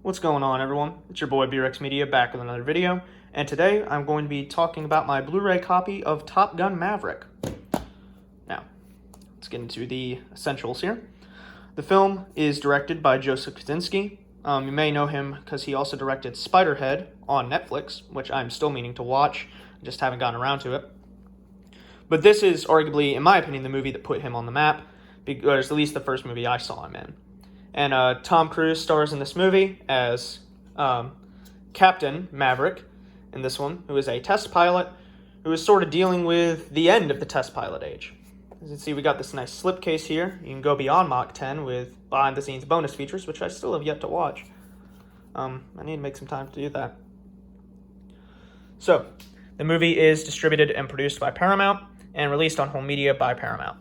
What's going on, everyone? It's your boy B-Rex Media back with another video, and today I'm going to be talking about my Blu-ray copy of Top Gun Maverick. Now, let's get into the essentials here. The film is directed by Joseph Kosinski. You may know him because he also directed Spiderhead on Netflix, which I'm still meaning to watch. I just haven't gotten around to it. But this is arguably, in my opinion, the movie that put him on the map, because at least the first movie I saw him in. And Tom Cruise stars in this movie as Captain Maverick in this one, who is a test pilot who is sort of dealing with the end of the test pilot age. As you can see, we got this nice slipcase here. You can go beyond Mach 10 with behind-the-scenes bonus features, which I still have yet to watch. I need to make some time to do that. So, the movie is distributed and produced by Paramount and released on home media by Paramount.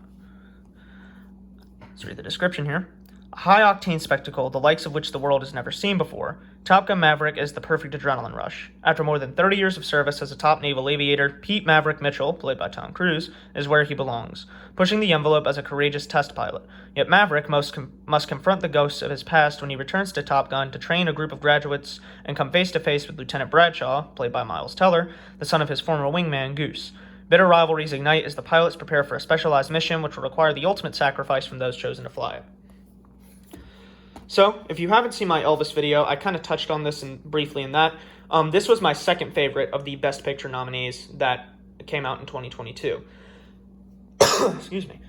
Let's read the description here. A high-octane spectacle, the likes of which the world has never seen before, Top Gun Maverick is the perfect adrenaline rush. After more than 30 years of service as a top naval aviator, Pete Maverick Mitchell, played by Tom Cruise, is where he belongs, pushing the envelope as a courageous test pilot. Yet Maverick must confront the ghosts of his past when he returns to Top Gun to train a group of graduates and come face-to-face with Lieutenant Bradshaw, played by Miles Teller, the son of his former wingman, Goose. Bitter rivalries ignite as the pilots prepare for a specialized mission which will require the ultimate sacrifice from those chosen to fly it. So, if you haven't seen my Elvis video, I kind of touched on this briefly in that. This was my second favorite of the Best Picture nominees that came out in 2022. Excuse me.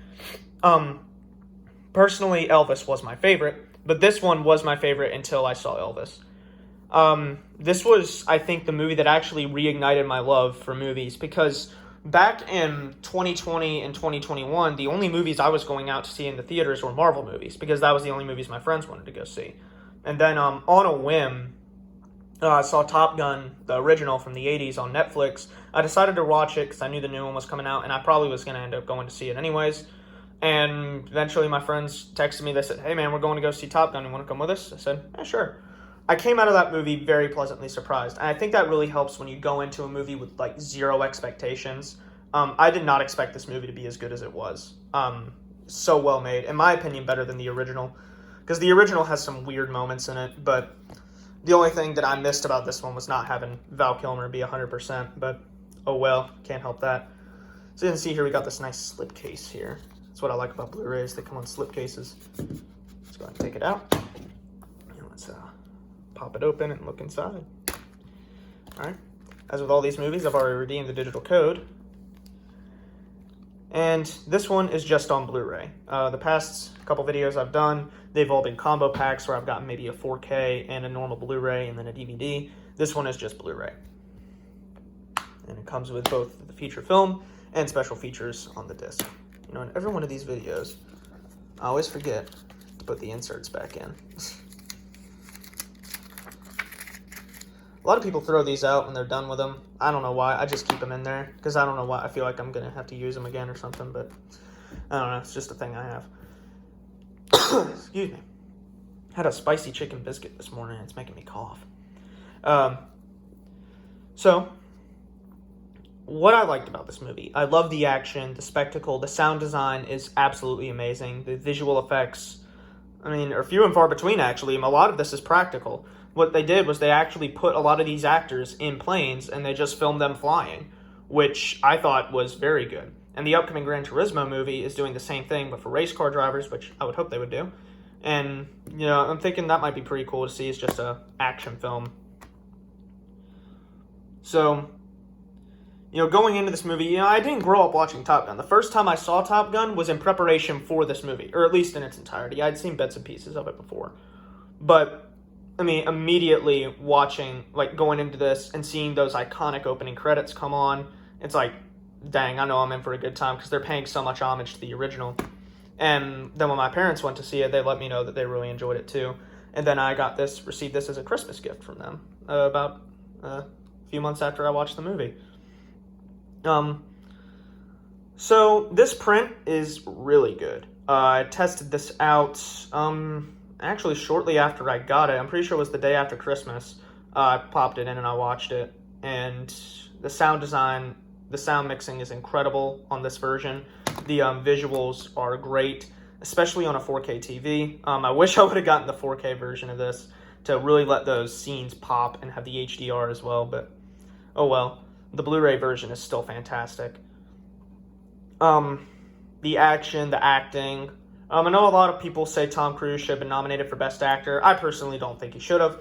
Personally, Elvis was my favorite, but this one was my favorite until I saw Elvis. This was, I think, the movie that actually reignited my love for movies, because back in 2020 and 2021, the only movies I was going out to see in the theaters were Marvel movies, because that was the only movies my friends wanted to go see. And then on a whim, I saw Top Gun, the original from the 80s, on Netflix. I decided to watch it because I knew the new one was coming out, and I probably was going to end up going to see it anyways. And eventually my friends texted me. They said, "Hey man, we're going to go see Top Gun. You want to come with us?" I said, "Yeah, sure." I came out of that movie very pleasantly surprised. And I think that really helps when you go into a movie with like zero expectations. I did not expect this movie to be as good as it was. So well made. In my opinion, better than the original. Because the original has some weird moments in it. But the only thing that I missed about this one was not having Val Kilmer be 100%. But oh well, can't help that. So you can see here we got this nice slipcase here. That's what I like about Blu-rays. They come on slipcases. Let's go ahead and take it out. And let's pop it open and look inside. Alright, as with all these movies, I've already redeemed the digital code. And this one is just on Blu-ray. The past couple videos I've done, they've all been combo packs where I've gotten maybe a 4K and a normal Blu-ray and then a DVD. This one is just Blu-ray. And it comes with both the feature film and special features on the disc. You know, in every one of these videos, I always forget to put the inserts back in. A lot of people throw these out when they're done with them. I don't know why. I just keep them in there because I don't know why. I feel like I'm going to have to use them again or something, but I don't know. It's just a thing I have. Excuse me. Had a spicy chicken biscuit this morning. It's making me cough. So, what I liked about this movie, I love the action, the spectacle, the sound design is absolutely amazing. The visual effects, I mean, are few and far between, actually. A lot of this is practical. What they did was they actually put a lot of these actors in planes and they just filmed them flying, which I thought was very good. And the upcoming Gran Turismo movie is doing the same thing, but for race car drivers, which I would hope they would do. And, you know, I'm thinking that might be pretty cool to see. It's just a action film. So, you know, going into this movie, you know, I didn't grow up watching Top Gun. The first time I saw Top Gun was in preparation for this movie, or at least in its entirety. I'd seen bits and pieces of it before. But I mean, immediately watching, like, going into this and seeing those iconic opening credits come on, it's like, dang, I know I'm in for a good time because they're paying so much homage to the original. And then when my parents went to see it, they let me know that they really enjoyed it too. And then I received this as a Christmas gift from them about a few months after I watched the movie. So this print is really good. I tested this out, actually shortly after I got it. I'm pretty sure it was the day after Christmas. I popped it in and I watched it. And the sound design, the sound mixing is incredible on this version. The visuals are great, especially on a 4K TV. I wish I would have gotten the 4K version of this. to really let those scenes pop and have the HDR as well, but oh well. The Blu-ray version is still fantastic. The action, the acting. I know a lot of people say Tom Cruise should have been nominated for Best Actor. I personally don't think he should have.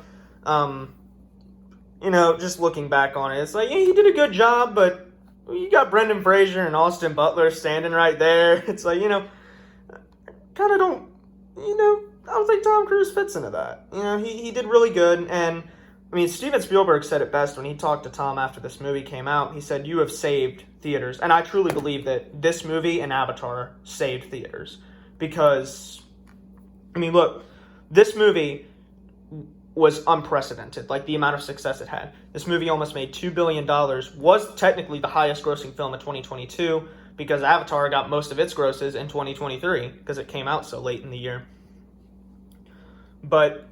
Just looking back on it, it's like, yeah, he did a good job, but you got Brendan Fraser and Austin Butler standing right there. It's like, kind of don't, I don't think Tom Cruise fits into that. He did really good, and I mean, Steven Spielberg said it best when he talked to Tom after this movie came out. He said, "You have saved theaters." And I truly believe that this movie and Avatar saved theaters. Because, I mean, look, this movie was unprecedented, like the amount of success it had. This movie almost made $2 billion, was technically the highest grossing film of 2022, because Avatar got most of its grosses in 2023, because it came out so late in the year. But,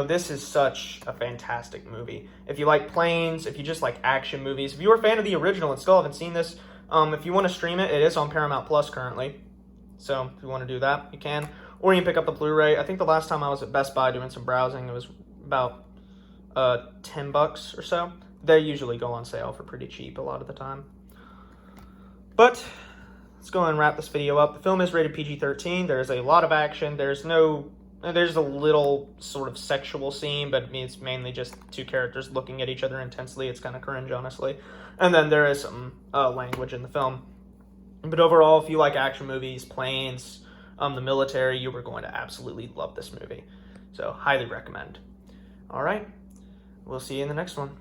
this is such a fantastic movie. If you like planes, if you just like action movies, if you were a fan of the original and still haven't seen this, if you want to stream it, it is on Paramount Plus currently. So if you want to do that, you can. Or you can pick up the Blu-ray. I think the last time I was at Best Buy doing some browsing, it was about $10 or so. They usually go on sale for pretty cheap a lot of the time. But let's go and wrap this video up. The film is rated PG-13. There's a lot of action. There's a little sort of sexual scene, but it's mainly just two characters looking at each other intensely. It's kind of cringe, honestly. And then there is some language in the film. But overall, if you like action movies, planes, the military, you are going to absolutely love this movie. So, highly recommend. All right. We'll see you in the next one.